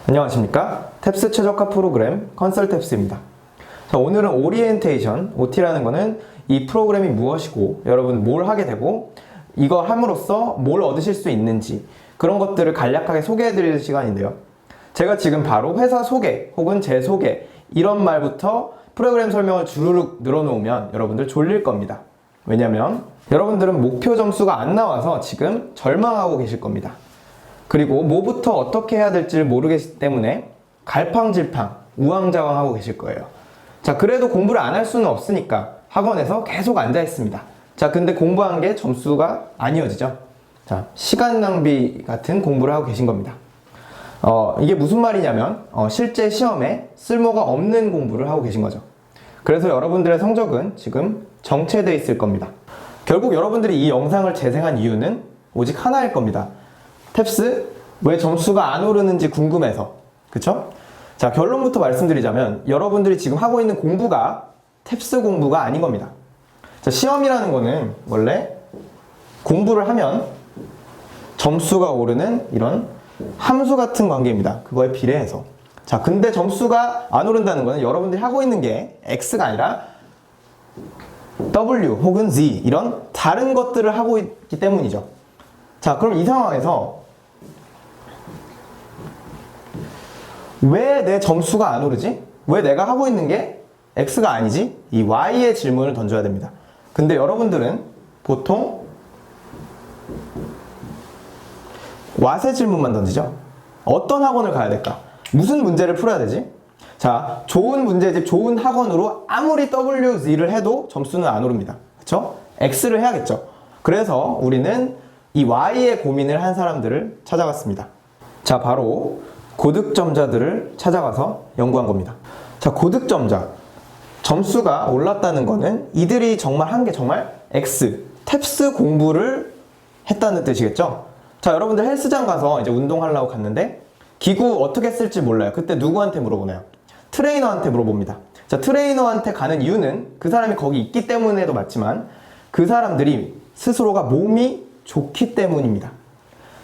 안녕하십니까? 탭스 최적화 프로그램 컨설탭스입니다. 자, 오늘은 오리엔테이션, OT라는 거는 이 프로그램이 무엇이고 여러분 뭘 하게 되고 이거 함으로써 뭘 얻으실 수 있는지 그런 것들을 간략하게 소개해 드릴 시간인데요. 제가 지금 바로 회사 소개 혹은 제 소개 이런 말부터 프로그램 설명을 주르륵 늘어놓으면 여러분들 졸릴 겁니다. 왜냐면 여러분들은 목표 점수가 안 나와서 지금 절망하고 계실 겁니다. 그리고 뭐부터 어떻게 해야 될지를 모르겠기 때문에 갈팡질팡, 우왕좌왕하고 계실 거예요. 자, 그래도 공부를 안 할 수는 없으니까 학원에서 계속 앉아 있습니다. 자, 근데 공부한 게 점수가 안 이어지죠. 자, 시간 낭비 같은 공부를 하고 계신 겁니다. 이게 무슨 말이냐면 실제 시험에 쓸모가 없는 공부를 하고 계신 거죠. 그래서 여러분들의 성적은 지금 정체되어 있을 겁니다. 결국 여러분들이 이 영상을 재생한 이유는 오직 하나일 겁니다. 탭스 왜 점수가 안 오르는지 궁금해서. 그쵸? 자, 결론부터 말씀드리자면 여러분들이 지금 하고 있는 공부가 탭스 공부가 아닌 겁니다. 자, 시험이라는 거는 원래 공부를 하면 점수가 오르는 이런 함수 같은 관계입니다. 그거에 비례해서. 자, 근데 점수가 안 오른다는 거는 여러분들이 하고 있는 게 X가 아니라 W 혹은 Z 이런 다른 것들을 하고 있기 때문이죠. 자, 그럼 이 상황에서 왜 내 점수가 안 오르지? 왜 내가 하고 있는 게 X가 아니지? 이 Y의 질문을 던져야 됩니다. 근데 여러분들은 보통 What의 질문만 던지죠? 어떤 학원을 가야 될까? 무슨 문제를 풀어야 되지? 자, 좋은 문제집, 좋은 학원으로 아무리 WZ를 해도 점수는 안 오릅니다. 그쵸? X를 해야겠죠? 그래서 우리는 이 Y의 고민을 한 사람들을 찾아갔습니다. 자, 바로 고득점자들을 찾아가서 연구한 겁니다. 자, 고득점자. 점수가 올랐다는 거는 이들이 정말 한 게 정말 X, 탭스 공부를 했다는 뜻이겠죠? 자, 여러분들 헬스장 가서 이제 운동하려고 갔는데 기구 어떻게 쓸지 몰라요. 그때 누구한테 물어보나요? 트레이너한테 물어봅니다. 자, 트레이너한테 가는 이유는 그 사람이 거기 있기 때문에도 맞지만 그 사람들이 스스로가 몸이 좋기 때문입니다.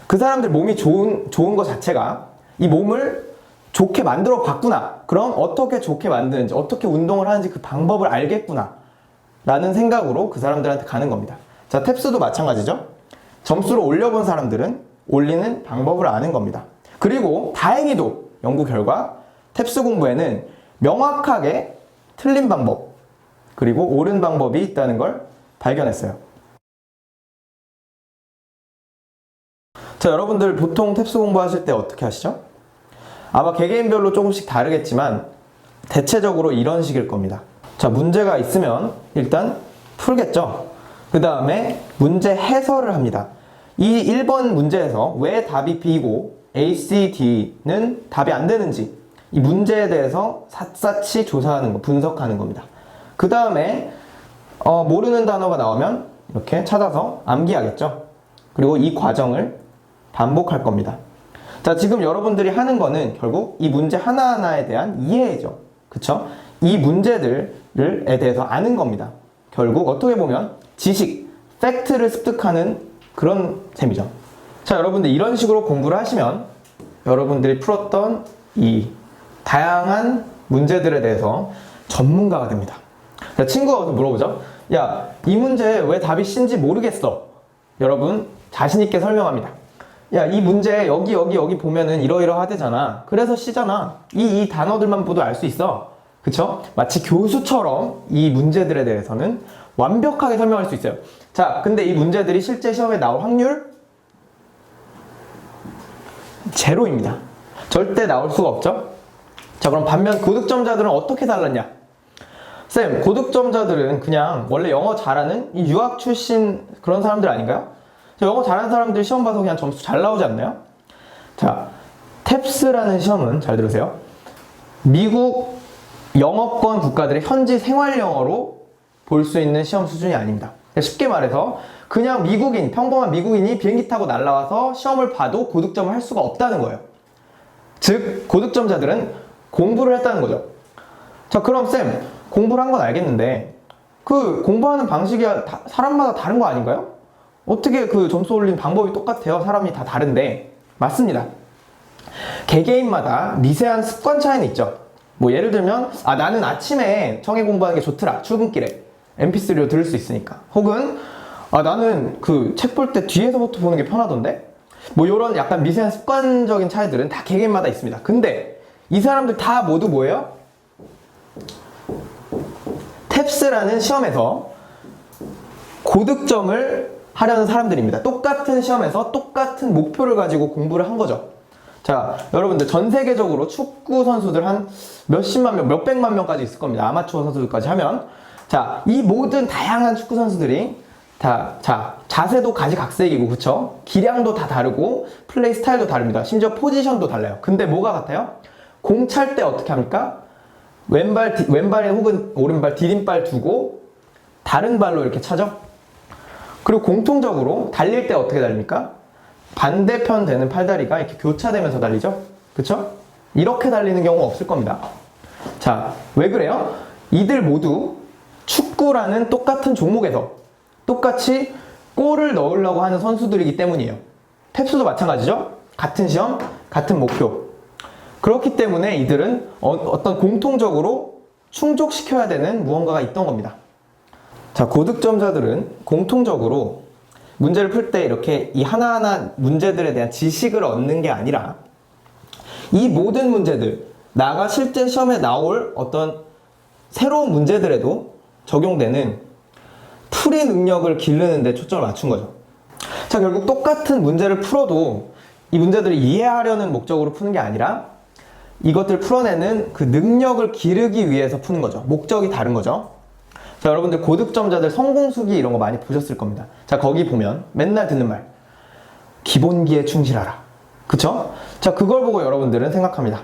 그 사람들 몸이 좋은 것 자체가 이 몸을 좋게 만들어 봤구나. 그럼 어떻게 좋게 만드는지, 어떻게 운동을 하는지 그 방법을 알겠구나. 라는 생각으로 그 사람들한테 가는 겁니다. 자, 탭스도 마찬가지죠. 점수를 올려본 사람들은 올리는 방법을 아는 겁니다. 그리고 다행히도 연구 결과 탭스 공부에는 명확하게 틀린 방법, 그리고 옳은 방법이 있다는 걸 발견했어요. 자, 여러분들 보통 탭스 공부하실 때 어떻게 하시죠? 아마 개개인별로 조금씩 다르겠지만 대체적으로 이런 식일 겁니다. 자, 문제가 있으면 일단 풀겠죠? 그 다음에 문제 해설을 합니다. 이 1번 문제에서 왜 답이 B고 A, C, D는 답이 안 되는지 이 문제에 대해서 샅샅이 조사하는 거, 분석하는 겁니다. 그 다음에 모르는 단어가 나오면 이렇게 찾아서 암기하겠죠? 그리고 이 과정을 반복할 겁니다. 자, 지금 여러분들이 하는 거는 결국 이 문제 하나하나에 대한 이해죠. 그쵸? 이 문제들에 대해서 아는 겁니다. 결국 어떻게 보면 지식, 팩트를 습득하는 그런 셈이죠. 자, 여러분들 이런 식으로 공부를 하시면 여러분들이 풀었던 이 다양한 문제들에 대해서 전문가가 됩니다. 자, 친구가 와서 물어보죠. 야, 이 문제 왜 답이 C인지 모르겠어. 여러분 자신있게 설명합니다. 야, 이 문제 여기 보면은 이러이러하대잖아. 그래서 C잖아. 이 단어들만 보도 알 수 있어. 그쵸? 마치 교수처럼 이 문제들에 대해서는 완벽하게 설명할 수 있어요. 자, 근데 이 문제들이 실제 시험에 나올 확률? 제로입니다. 절대 나올 수가 없죠? 자, 그럼 반면 고득점자들은 어떻게 달랐냐? 쌤, 고득점자들은 그냥 원래 영어 잘하는 이 유학 출신 그런 사람들 아닌가요? 영어 잘하는 사람들 시험 봐서 그냥 점수 잘 나오지 않나요? 자, 탭스라는 시험은 잘 들으세요. 미국 영어권 국가들의 현지 생활 영어로 볼 수 있는 시험 수준이 아닙니다. 쉽게 말해서 그냥 미국인, 평범한 미국인이 비행기 타고 날아와서 시험을 봐도 고득점을 할 수가 없다는 거예요. 즉, 고득점자들은 공부를 했다는 거죠. 자, 그럼 쌤, 공부를 한 건 알겠는데 그 공부하는 방식이 사람마다 다른 거 아닌가요? 어떻게 그 점수 올리는 방법이 똑같아요? 사람이 다 다른데. 맞습니다. 개개인마다 미세한 습관 차이는 있죠. 뭐 예를 들면 나는 아침에 청해 공부하는 게 좋더라. 출근길에 mp3로 들을 수 있으니까. 혹은 나는 그 책 볼 때 뒤에서부터 보는 게 편하던데. 뭐 이런 약간 미세한 습관적인 차이들은 다 개개인마다 있습니다. 근데 이 사람들 다 모두 뭐예요? 탭스라는 시험에서 고득점을 하려는 사람들입니다. 똑같은 시험에서 똑같은 목표를 가지고 공부를 한 거죠. 자, 여러분들 전 세계적으로 축구 선수들 한 몇십만 명, 몇백만 명까지 있을 겁니다. 아마추어 선수들까지 하면. 자, 이 모든 다양한 축구 선수들이 자세도 가지각색이고, 그쵸? 기량도 다 다르고, 플레이 스타일도 다릅니다. 심지어 포지션도 달라요. 근데 뭐가 같아요? 공 찰 때 어떻게 합니까? 왼발에 혹은 오른발 디딤발 두고, 다른 발로 이렇게 차죠? 그리고 공통적으로 달릴 때 어떻게 달립니까? 반대편 되는 팔다리가 이렇게 교차되면서 달리죠? 그쵸? 이렇게 달리는 경우 없을 겁니다. 자, 왜 그래요? 이들 모두 축구라는 똑같은 종목에서 똑같이 골을 넣으려고 하는 선수들이기 때문이에요. 탭스도 마찬가지죠? 같은 시험, 같은 목표. 그렇기 때문에 이들은 어떤 공통적으로 충족시켜야 되는 무언가가 있던 겁니다. 자, 고득점자들은 공통적으로 문제를 풀 때 이렇게 이 하나하나 문제들에 대한 지식을 얻는 게 아니라 이 모든 문제들, 나가 실제 시험에 나올 어떤 새로운 문제들에도 적용되는 풀이 능력을 기르는 데 초점을 맞춘 거죠. 자, 결국 똑같은 문제를 풀어도 이 문제들을 이해하려는 목적으로 푸는 게 아니라 이것들을 풀어내는 그 능력을 기르기 위해서 푸는 거죠. 목적이 다른 거죠. 자, 여러분들 고득점자들 성공수기 이런 거 많이 보셨을 겁니다. 자, 거기 보면 맨날 듣는 말, 기본기에 충실하라. 그쵸? 자, 그걸 보고 여러분들은 생각합니다.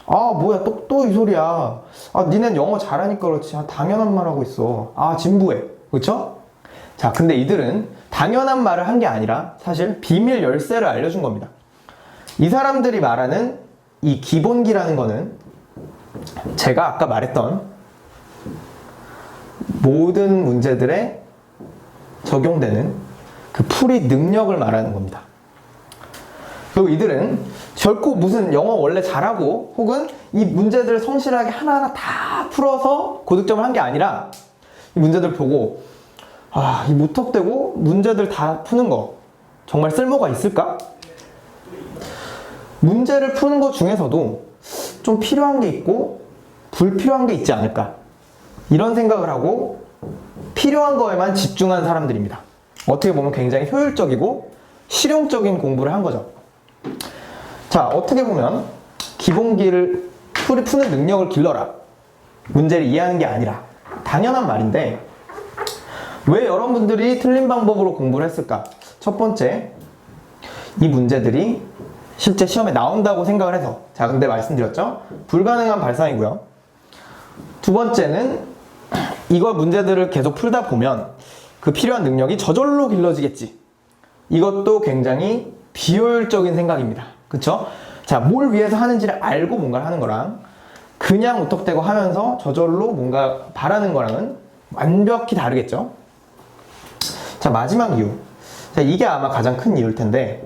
뭐야, 또 이 소리야. 니넨 영어 잘하니까 그렇지. 당연한 말 하고 있어. 진부해. 그쵸? 자, 근데 이들은 당연한 말을 한 게 아니라 사실 비밀 열쇠를 알려준 겁니다. 이 사람들이 말하는 이 기본기라는 거는 제가 아까 말했던 모든 문제들에 적용되는 그 풀이 능력을 말하는 겁니다. 그리고 이들은 결코 무슨 영어 원래 잘하고 혹은 이 문제들을 성실하게 하나하나 다 풀어서 고득점을 한 게 아니라 이 문제들 보고 이 무턱대고 문제들 다 푸는 거 정말 쓸모가 있을까? 문제를 푸는 것 중에서도 좀 필요한 게 있고 불필요한 게 있지 않을까? 이런 생각을 하고 필요한 거에만 집중한 사람들입니다. 어떻게 보면 굉장히 효율적이고 실용적인 공부를 한 거죠. 자, 어떻게 보면 기본기를 푸는 능력을 길러라. 문제를 이해하는 게 아니라 당연한 말인데 왜 여러분들이 틀린 방법으로 공부를 했을까? 첫 번째, 이 문제들이 실제 시험에 나온다고 생각을 해서. 자, 근데 말씀드렸죠? 불가능한 발상이고요. 두 번째는 이걸 문제들을 계속 풀다 보면 그 필요한 능력이 저절로 길러지겠지. 이것도 굉장히 비효율적인 생각입니다. 그쵸? 자, 뭘 위해서 하는지를 알고 뭔가를 하는 거랑 그냥 우턱대고 하면서 저절로 뭔가 바라는 거랑은 완벽히 다르겠죠? 자, 마지막 이유. 자, 이게 아마 가장 큰 이유일 텐데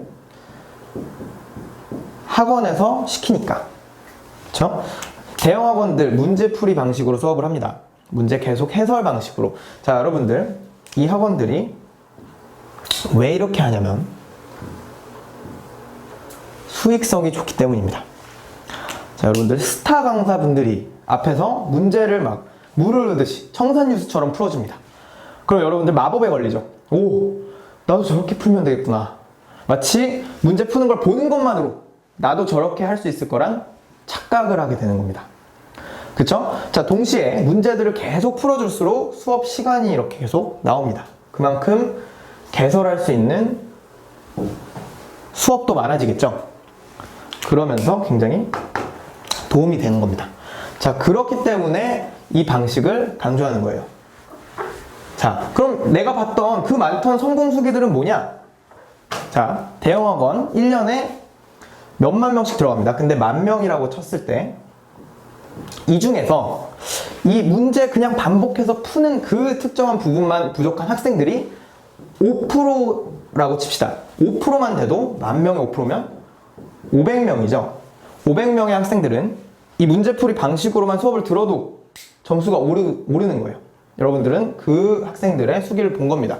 학원에서 시키니까. 그쵸? 대형 학원들 문제풀이 방식으로 수업을 합니다. 문제 계속 해설 방식으로. 자, 여러분들 이 학원들이 왜 이렇게 하냐면 수익성이 좋기 때문입니다. 자, 여러분들 스타 강사분들이 앞에서 문제를 막 물을 흐르듯이 청산유수처럼 풀어줍니다. 그럼 여러분들 마법에 걸리죠. 나도 저렇게 풀면 되겠구나. 마치 문제 푸는 걸 보는 것만으로 나도 저렇게 할 수 있을 거란 착각을 하게 되는 겁니다. 그쵸? 자, 동시에 문제들을 계속 풀어줄수록 수업 시간이 이렇게 계속 나옵니다. 그만큼 개설할 수 있는 수업도 많아지겠죠? 그러면서 굉장히 도움이 되는 겁니다. 자, 그렇기 때문에 이 방식을 강조하는 거예요. 자, 그럼 내가 봤던 그 많던 성공수기들은 뭐냐? 자, 대형학원 1년에 몇만 명씩 들어갑니다. 근데 10,000명이라고 쳤을 때 이 중에서 이 문제 그냥 반복해서 푸는 그 특정한 부분만 부족한 학생들이 5%라고 칩시다. 5%만 돼도 10,000명의 5%면 500명이죠. 500명의 학생들은 이 문제풀이 방식으로만 수업을 들어도 점수가 오르는 거예요. 여러분들은 그 학생들의 수기를 본 겁니다.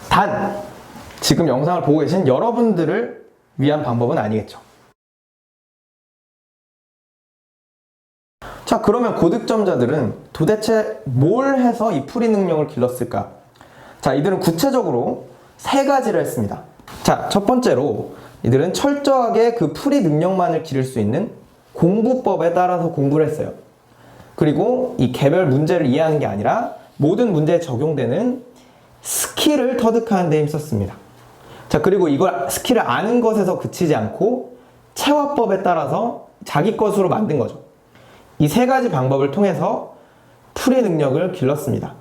단, 지금 영상을 보고 계신 여러분들을 위한 방법은 아니겠죠. 자, 그러면 고득점자들은 도대체 뭘 해서 이 풀이 능력을 길렀을까? 자, 이들은 구체적으로 3가지를 했습니다. 자, 첫 번째로 이들은 철저하게 그 풀이 능력만을 기를 수 있는 공부법에 따라서 공부를 했어요. 그리고 이 개별 문제를 이해하는 게 아니라 모든 문제에 적용되는 스킬을 터득하는 데 힘썼습니다. 자, 그리고 이걸 스킬을 아는 것에서 그치지 않고 체화법에 따라서 자기 것으로 만든 거죠. 이 3가지 방법을 통해서 풀이 능력을 길렀습니다.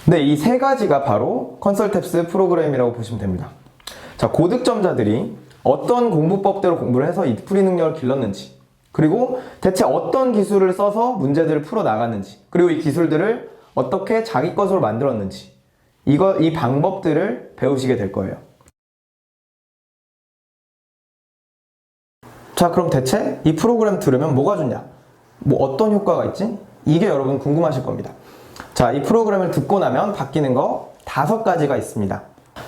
네, 이 3가지가 바로 컨설탭스 프로그램이라고 보시면 됩니다. 자, 고득점자들이 어떤 공부법대로 공부를 해서 이 풀이 능력을 길렀는지, 그리고 대체 어떤 기술을 써서 문제들을 풀어 나갔는지, 그리고 이 기술들을 어떻게 자기 것으로 만들었는지, 이 방법들을 배우시게 될 거예요. 자, 그럼 대체 이 프로그램 들으면 뭐가 좋냐? 뭐 어떤 효과가 있지? 이게 여러분 궁금하실 겁니다. 자, 이 프로그램을 듣고 나면 바뀌는 거 5가지가 있습니다.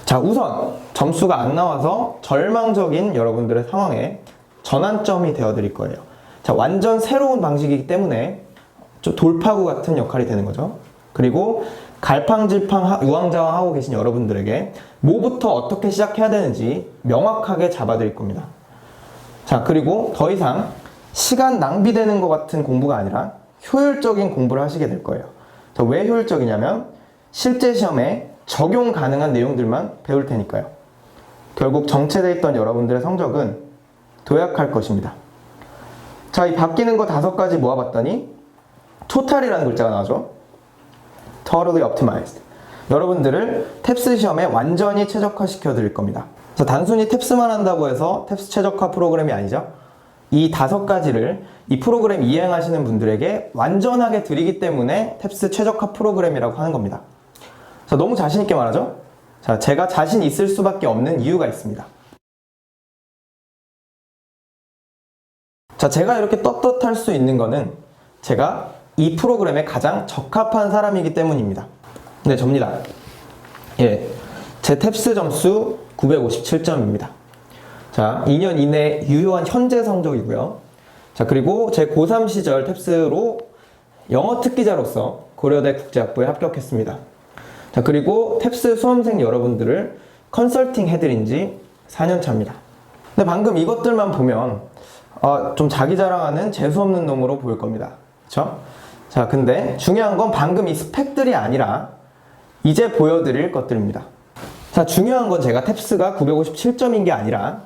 자, 우선 점수가 안 나와서 절망적인 여러분들의 상황에 전환점이 되어 드릴 거예요. 자, 완전 새로운 방식이기 때문에 좀 돌파구 같은 역할이 되는 거죠. 그리고 갈팡질팡 우왕좌왕 하고 계신 여러분들에게 뭐부터 어떻게 시작해야 되는지 명확하게 잡아 드릴 겁니다. 자, 그리고 더 이상 시간 낭비되는 것 같은 공부가 아니라 효율적인 공부를 하시게 될 거예요. 자, 왜 효율적이냐면 실제 시험에 적용 가능한 내용들만 배울 테니까요. 결국 정체되어 있던 여러분들의 성적은 도약할 것입니다. 자, 이 바뀌는 거 5가지 모아봤더니 total이라는 글자가 나오죠. totally optimized. 여러분들을 탭스 시험에 완전히 최적화시켜 드릴 겁니다. 자, 단순히 탭스만 한다고 해서 탭스 최적화 프로그램이 아니죠. 이 5가지를 이 프로그램 이행하시는 분들에게 완전하게 드리기 때문에 탭스 최적화 프로그램이라고 하는 겁니다. 자, 너무 자신있게 말하죠? 자, 제가 자신 있을 수밖에 없는 이유가 있습니다. 자, 제가 이렇게 떳떳할 수 있는 거는 제가 이 프로그램에 가장 적합한 사람이기 때문입니다. 네, 접니다. 예, 제 탭스 점수 957점입니다. 자, 2년 이내 유효한 현재 성적이고요. 자, 그리고 제 고3 시절 탭스로 영어 특기자로서 고려대 국제학부에 합격했습니다. 자, 그리고 탭스 수험생 여러분들을 컨설팅 해드린 지 4년 차입니다. 근데 방금 이것들만 보면 좀 자기 자랑하는 재수없는 놈으로 보일 겁니다. 그쵸? 자, 근데 중요한 건 방금 이 스펙들이 아니라 이제 보여드릴 것들입니다. 자, 중요한 건 제가 탭스가 957점인 게 아니라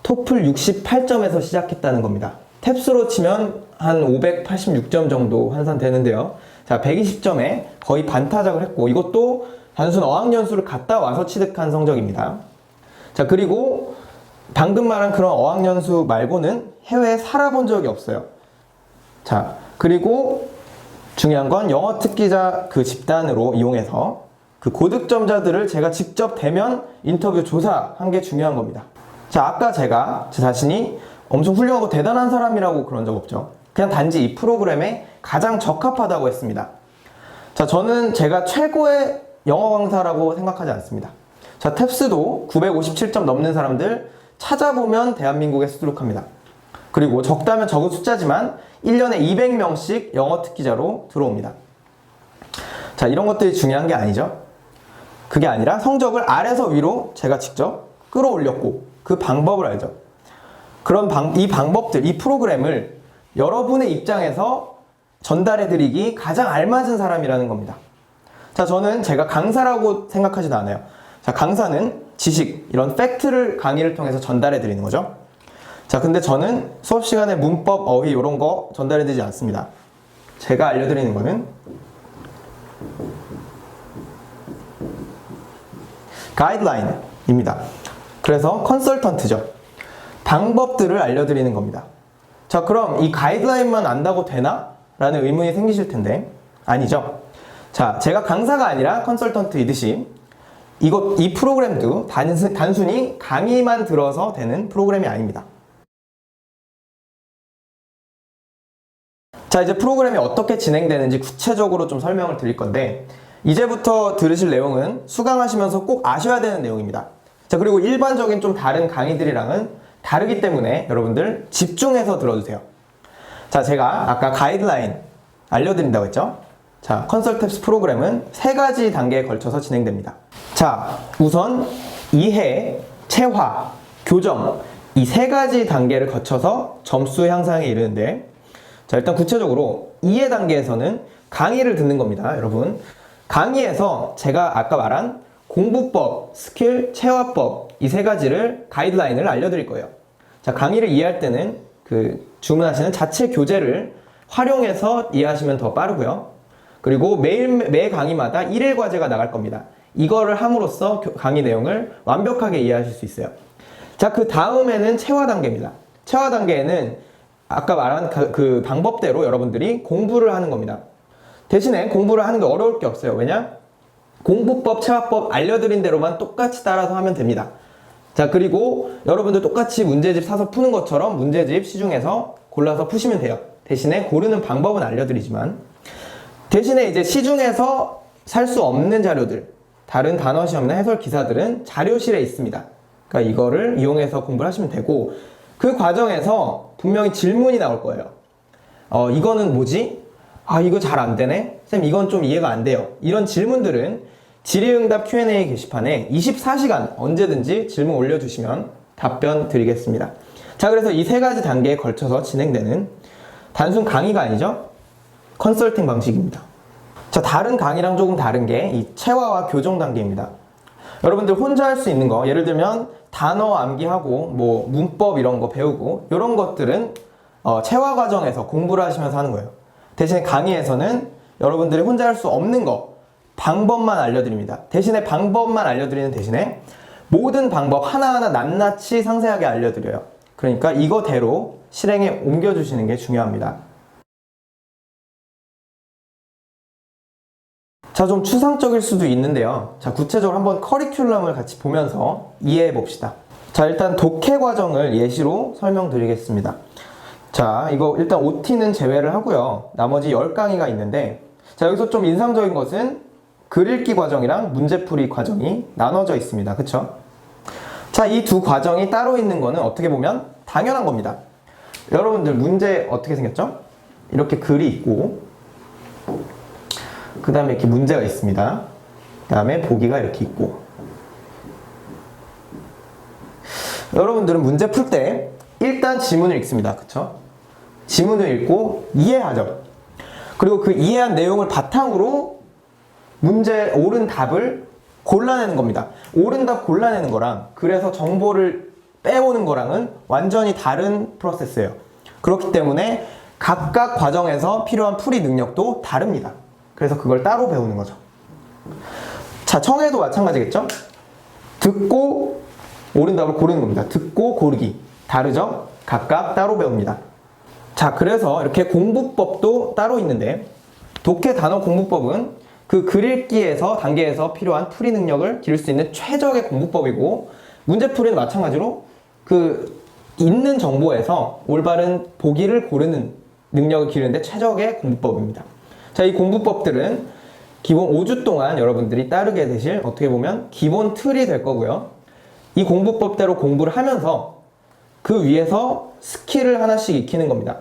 토플 68점에서 시작했다는 겁니다. 탭스로 치면 한 586점 정도 환산되는데요. 자, 120점에 거의 반타작을 했고 이것도 단순 어학연수를 갔다 와서 취득한 성적입니다. 자, 그리고 방금 말한 그런 어학연수 말고는 해외에 살아본 적이 없어요. 자, 그리고 중요한 건 영어 특기자 그 집단으로 이용해서 그 고득점자들을 제가 직접 대면 인터뷰 조사한 게 중요한 겁니다. 자, 아까 제가 제 자신이 엄청 훌륭하고 대단한 사람이라고 그런 적 없죠. 그냥 단지 이 프로그램에 가장 적합하다고 했습니다. 자, 저는 제가 최고의 영어 강사라고 생각하지 않습니다. 자, 탭스도 957점 넘는 사람들 찾아보면 대한민국에 수두룩합니다. 그리고 적다면 적은 숫자지만 1년에 200명씩 영어 특기자로 들어옵니다. 자, 이런 것들이 중요한 게 아니죠. 그게 아니라 성적을 아래서 위로 제가 직접 끌어올렸고 그 방법을 알죠. 그런 이 방법들, 이 프로그램을 여러분의 입장에서 전달해드리기 가장 알맞은 사람이라는 겁니다. 자, 저는 제가 강사라고 생각하지도 않아요. 자, 강사는 지식, 이런 팩트를 강의를 통해서 전달해드리는 거죠. 자, 근데 저는 수업 시간에 문법, 어휘 이런 거 전달해드리지 않습니다. 제가 알려드리는 거는 가이드라인입니다. 그래서 컨설턴트죠. 방법들을 알려드리는 겁니다. 자, 그럼 이 가이드라인만 안다고 되나? 라는 의문이 생기실 텐데 아니죠. 자, 제가 강사가 아니라 컨설턴트이듯이 이 프로그램도 단순히 강의만 들어서 되는 프로그램이 아닙니다. 자, 이제 프로그램이 어떻게 진행되는지 구체적으로 좀 설명을 드릴 건데, 이제부터 들으실 내용은 수강하시면서 꼭 아셔야 되는 내용입니다. 자, 그리고 일반적인 좀 다른 강의들이랑은 다르기 때문에 여러분들 집중해서 들어주세요. 자, 제가 아까 가이드라인 알려드린다고 했죠? 자, 컨설탭스 프로그램은 3가지 단계에 걸쳐서 진행됩니다. 자, 우선 이해, 체화, 교정, 이 3가지 단계를 거쳐서 점수 향상에 이르는데, 자, 일단 구체적으로 이해 단계에서는 강의를 듣는 겁니다, 여러분. 강의에서 제가 아까 말한 공부법, 스킬, 체화법 이 3가지를 가이드라인을 알려드릴 거예요. 자, 강의를 이해할 때는 주문하시는 자체 교재를 활용해서 이해하시면 더 빠르고요. 그리고 매 강의마다 1일 과제가 나갈 겁니다. 이거를 함으로써 강의 내용을 완벽하게 이해하실 수 있어요. 자, 그 다음에는 체화 단계입니다. 체화 단계에는 아까 말한 그 방법대로 여러분들이 공부를 하는 겁니다. 대신에 공부를 하는 게 어려울 게 없어요. 왜냐? 공부법, 체화법 알려드린 대로만 똑같이 따라서 하면 됩니다. 자, 그리고 여러분들 똑같이 문제집 사서 푸는 것처럼 문제집 시중에서 골라서 푸시면 돼요. 대신에 고르는 방법은 알려드리지만, 대신에 이제 시중에서 살 수 없는 자료들, 다른 단어 시험이나 해설 기사들은 자료실에 있습니다. 그러니까 이거를 이용해서 공부를 하시면 되고, 그 과정에서 분명히 질문이 나올 거예요. 이거는 뭐지? 이거 잘 안 되네? 쌤, 이건 좀 이해가 안 돼요. 이런 질문들은 질의응답 Q&A 게시판에 24시간 언제든지 질문 올려주시면 답변 드리겠습니다. 자, 그래서 이 3가지 단계에 걸쳐서 진행되는 단순 강의가 아니죠? 컨설팅 방식입니다. 자, 다른 강의랑 조금 다른 게 이 체화와 교정 단계입니다. 여러분들 혼자 할 수 있는 거, 예를 들면 단어 암기하고 뭐 문법 이런 거 배우고 이런 것들은 체화 과정에서 공부를 하시면서 하는 거예요. 대신에 강의에서는 여러분들이 혼자 할 수 없는 거, 방법만 알려드립니다. 대신에 방법만 알려드리는 대신에 모든 방법 하나하나 낱낱이 상세하게 알려드려요. 그러니까 이거대로 실행에 옮겨주시는 게 중요합니다. 자, 좀 추상적일 수도 있는데요. 자, 구체적으로 한번 커리큘럼을 같이 보면서 이해해 봅시다. 자, 일단 독해 과정을 예시로 설명드리겠습니다. 자, 이거 일단 OT는 제외를 하고요. 나머지 10강의가 있는데, 자, 여기서 좀 인상적인 것은 글 읽기 과정이랑 문제풀이 과정이 나눠져 있습니다. 그쵸? 자, 이 두 과정이 따로 있는 거는 어떻게 보면 당연한 겁니다. 여러분들 문제 어떻게 생겼죠? 이렇게 글이 있고, 그 다음에 이렇게 문제가 있습니다. 그 다음에 보기가 이렇게 있고. 여러분들은 문제 풀 때 일단 지문을 읽습니다. 그쵸? 지문을 읽고 이해하죠. 그리고 그 이해한 내용을 바탕으로 문제 옳은 답을 골라내는 겁니다. 옳은 답 골라내는 거랑 그래서 정보를 빼오는 거랑은 완전히 다른 프로세스예요. 그렇기 때문에 각각 과정에서 필요한 풀이 능력도 다릅니다. 그래서 그걸 따로 배우는 거죠. 자, 청해도 마찬가지겠죠? 듣고 옳은 답을 고르는 겁니다. 듣고 고르기. 다르죠? 각각 따로 배웁니다. 자, 그래서 이렇게 공부법도 따로 있는데, 독해 단어 공부법은 그 글 읽기에서 단계에서 필요한 풀이 능력을 기를 수 있는 최적의 공부법이고, 문제풀이는 마찬가지로 그 있는 정보에서 올바른 보기를 고르는 능력을 기르는데 최적의 공부법입니다. 자, 이 공부법들은 기본 5주 동안 여러분들이 따르게 되실 어떻게 보면 기본 틀이 될 거고요. 이 공부법대로 공부를 하면서 그 위에서 스킬을 하나씩 익히는 겁니다.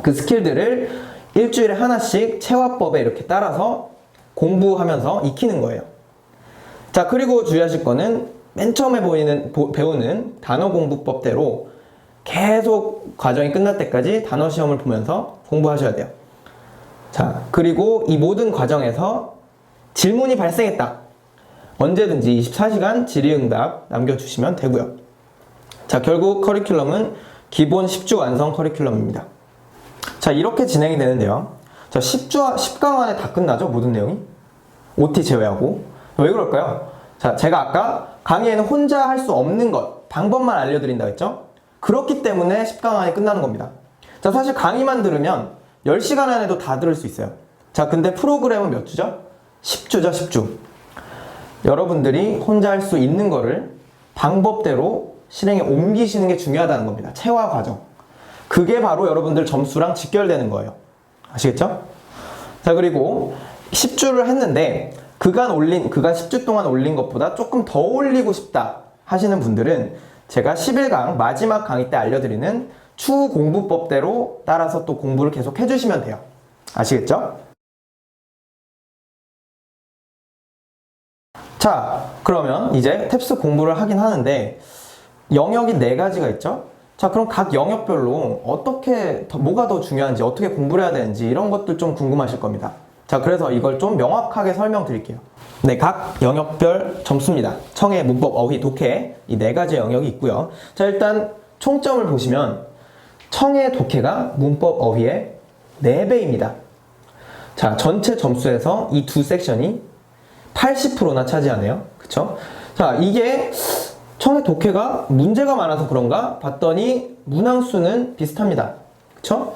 그 스킬들을 일주일에 하나씩 체화법에 이렇게 따라서 공부하면서 익히는 거예요. 자, 그리고 주의하실 거는 맨 처음에 배우는 단어 공부법대로 계속 과정이 끝날 때까지 단어 시험을 보면서 공부하셔야 돼요. 자, 그리고 이 모든 과정에서 질문이 발생했다. 언제든지 24시간 질의응답 남겨주시면 되고요. 자, 결국 커리큘럼은 기본 10주 완성 커리큘럼입니다. 자, 이렇게 진행이 되는데요. 자, 10강 안에 다 끝나죠? 모든 내용이? OT 제외하고. 왜 그럴까요? 자, 제가 아까 강의에는 혼자 할 수 없는 것, 방법만 알려드린다고 했죠? 그렇기 때문에 10강 안에 끝나는 겁니다. 자, 사실 강의만 들으면 10시간 안에도 다 들을 수 있어요. 자, 근데 프로그램은 몇 주죠? 10주죠, 10주. 여러분들이 혼자 할 수 있는 거를 방법대로 실행에 옮기시는 게 중요하다는 겁니다. 체화 과정. 그게 바로 여러분들 점수랑 직결되는 거예요. 아시겠죠? 자, 그리고 10주를 했는데 그간 10주 동안 올린 것보다 조금 더 올리고 싶다 하시는 분들은 제가 11강 마지막 강의 때 알려드리는 추후 공부법대로 따라서 또 공부를 계속 해주시면 돼요. 아시겠죠? 자, 그러면 이제 탭스 공부를 하긴 하는데 영역이 4가지가 있죠? 자, 그럼 각 영역별로 뭐가 더 중요한지, 어떻게 공부를 해야 되는지 이런 것들 좀 궁금하실 겁니다. 자, 그래서 이걸 좀 명확하게 설명드릴게요. 네, 각 영역별 점수입니다. 청해, 문법, 어휘, 독해 이 4가지 영역이 있고요. 자, 일단 총점을 보시면 청해, 독해가 문법, 어휘의 4배입니다. 자, 전체 점수에서 이 두 섹션이 80%나 차지하네요. 그쵸? 자, 이게 청해, 독해가 문제가 많아서 그런가 봤더니 문항수는 비슷합니다. 그쵸?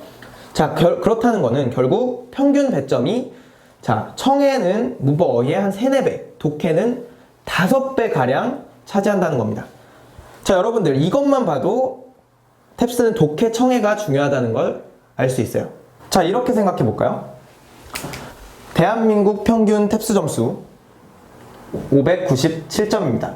자, 그렇다는 거는 결국 평균 배점이 자, 청해는 문법 어휘의 한 3, 4배, 독해는 5배 가량 차지한다는 겁니다. 자, 여러분들 이것만 봐도 탭스는 독해, 청해가 중요하다는 걸 알 수 있어요. 자, 이렇게 생각해 볼까요? 대한민국 평균 탭스 점수 597점입니다.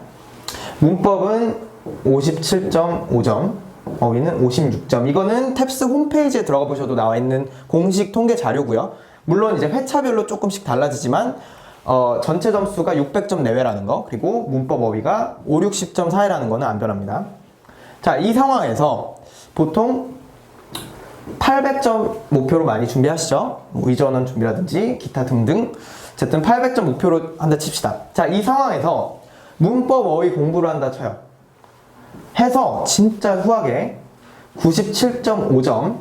문법은 57.5점, 어휘는 56점. 이거는 탭스 홈페이지에 들어가 보셔도 나와 있는 공식 통계 자료고요. 물론 이제 회차별로 조금씩 달라지지만 전체 점수가 600점 내외라는 거, 그리고 문법 어휘가 5, 60점 사이라는 거는 안 변합니다. 자, 이 상황에서 보통 800점 목표로 많이 준비하시죠? 의전원 준비라든지 기타 등등. 어쨌든 800점 목표로 한다 칩시다. 자, 이 상황에서 문법 어휘 공부를 한다 쳐요. 해서 진짜 후하게 97.5점,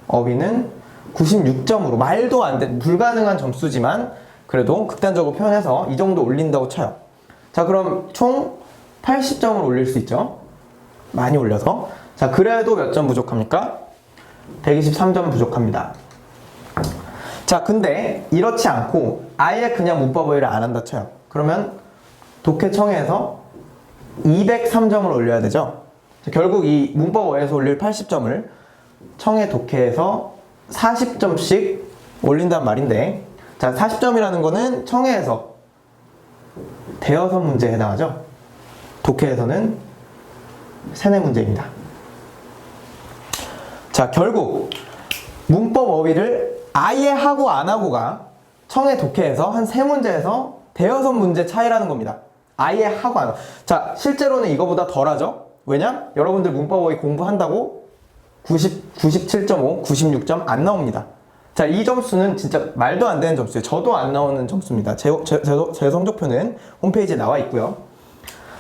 어휘는 96점으로 말도 안 돼, 불가능한 점수지만 그래도 극단적으로 표현해서 이 정도 올린다고 쳐요. 자, 그럼 총 80점을 올릴 수 있죠. 많이 올려서. 자, 그래도 몇 점 부족합니까? 123점 부족합니다. 자, 근데 이렇지 않고 아예 그냥 문법 어휘를 안 한다 쳐요. 그러면 독해, 청해에서 203점을 올려야 되죠. 자, 결국 이 문법 어휘에서 올릴 80점을 청해, 독해에서 40점씩 올린단 말인데, 자, 40점이라는 거는 청해에서 대여섯 문제에 해당하죠. 독해에서는 세네 문제입니다. 자, 결국 문법 어휘를 아예 하고 안 하고가 청해, 독해에서 한 3문제에서 대여섯 문제 차이라는 겁니다. 아예 하고 안 하고. 자, 실제로는 이거보다 덜 하죠. 왜냐? 여러분들 문법 어휘 공부한다고 97.5, 96점 안 나옵니다. 자, 이 점수는 진짜 말도 안 되는 점수예요. 저도 안 나오는 점수입니다. 제 성적표는 홈페이지에 나와 있고요.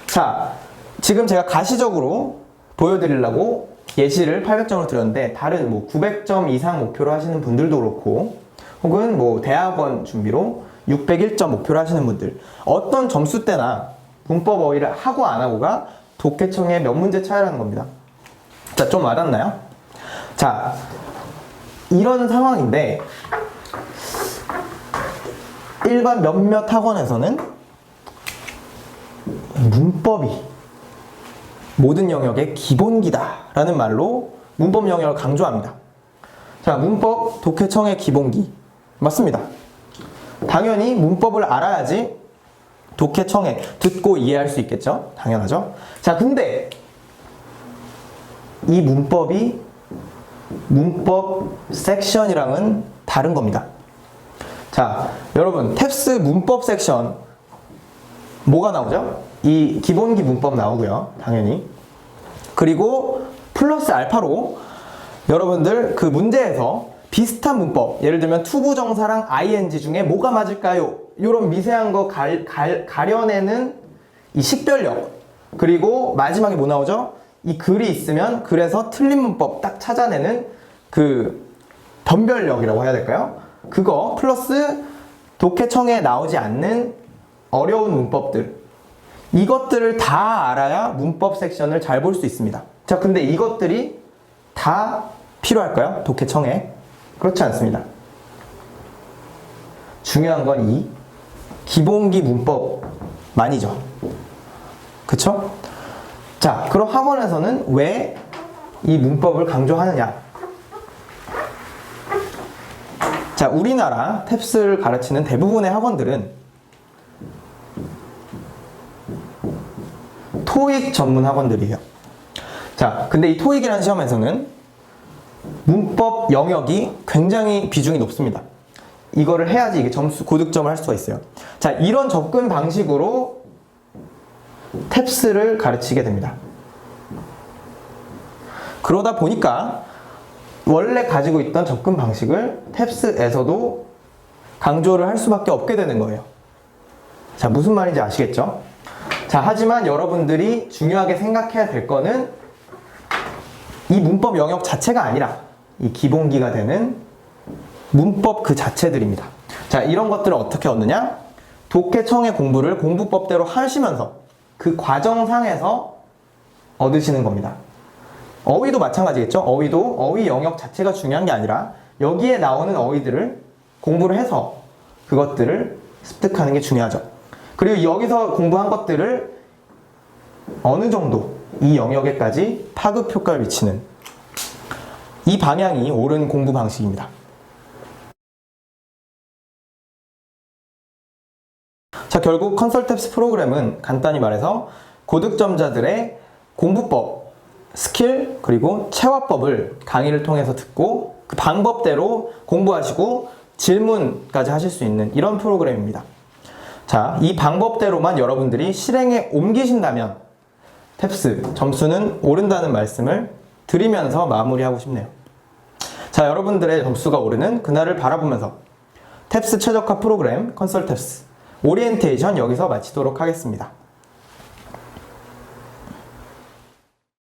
자, 지금 제가 가시적으로 보여드리려고 예시를 800점으로 드렸는데, 다른 뭐 900점 이상 목표로 하시는 분들도 그렇고, 혹은 뭐 대학원 준비로 601점 목표로 하시는 분들, 어떤 점수 때나 문법 어휘를 하고 안 하고가 독해, 청해 몇 문제 차이라는 겁니다. 자, 좀 와닿나요? 자, 이런 상황인데 일반 몇몇 학원에서는 문법이 모든 영역의 기본기다 라는 말로 문법 영역을 강조합니다. 자, 문법, 독해, 청해 기본기 맞습니다. 당연히 문법을 알아야지 독해, 청해 듣고 이해할 수 있겠죠? 당연하죠. 자, 근데 이 문법이 문법 섹션이랑은 다른 겁니다. 자, 여러분 탭스 문법 섹션 뭐가 나오죠? 이 기본기 문법 나오고요, 당연히. 그리고 플러스 알파로 여러분들 그 문제에서 비슷한 문법, 예를 들면 투부정사랑 ing 중에 뭐가 맞을까요? 이런 미세한 거 가려내는 이 식별력, 그리고 마지막에 뭐 나오죠? 이 글이 있으면 글에서 틀린 문법 딱 찾아내는 그 변별력이라고 해야 될까요? 그거 플러스 독해, 청해에 나오지 않는 어려운 문법들, 이것들을 다 알아야 문법 섹션을 잘 볼 수 있습니다. 자, 근데 이것들이 다 필요할까요? 독해, 청해? 그렇지 않습니다. 중요한 건 이 기본기 문법 많이죠. 그쵸? 자, 그럼 학원에서는 왜 이 문법을 강조하느냐? 자, 우리나라 탭스를 가르치는 대부분의 학원들은 토익 전문 학원들이에요. 자, 근데 이 토익이라는 시험에서는 문법 영역이 굉장히 비중이 높습니다. 이거를 해야지 이게 점수, 고득점을 할 수가 있어요. 자, 이런 접근 방식으로 탭스를 가르치게 됩니다. 그러다 보니까 원래 가지고 있던 접근 방식을 탭스에서도 강조를 할 수밖에 없게 되는 거예요. 자, 무슨 말인지 아시겠죠? 자, 하지만 여러분들이 중요하게 생각해야 될 거는 이 문법 영역 자체가 아니라 이 기본기가 되는 문법 그 자체들입니다. 자, 이런 것들을 어떻게 얻느냐? 독해청의 공부를 공부법대로 하시면서 그 과정상에서 얻으시는 겁니다. 어휘도 마찬가지겠죠? 어휘도 어휘 영역 자체가 중요한 게 아니라 여기에 나오는 어휘들을 공부를 해서 그것들을 습득하는 게 중요하죠. 그리고 여기서 공부한 것들을 어느 정도 이 영역에까지 파급 효과를 미치는 이 방향이 옳은 공부 방식입니다. 자, 결국 컨설탭스 프로그램은 간단히 말해서 고득점자들의 공부법, 스킬, 그리고 체화법을 강의를 통해서 듣고 그 방법대로 공부하시고 질문까지 하실 수 있는 이런 프로그램입니다. 자, 이 방법대로만 여러분들이 실행에 옮기신다면 탭스 점수는 오른다는 말씀을 드리면서 마무리하고 싶네요. 자, 여러분들의 점수가 오르는 그날을 바라보면서 탭스 최적화 프로그램 컨설탭스 오리엔테이션 여기서 마치도록 하겠습니다.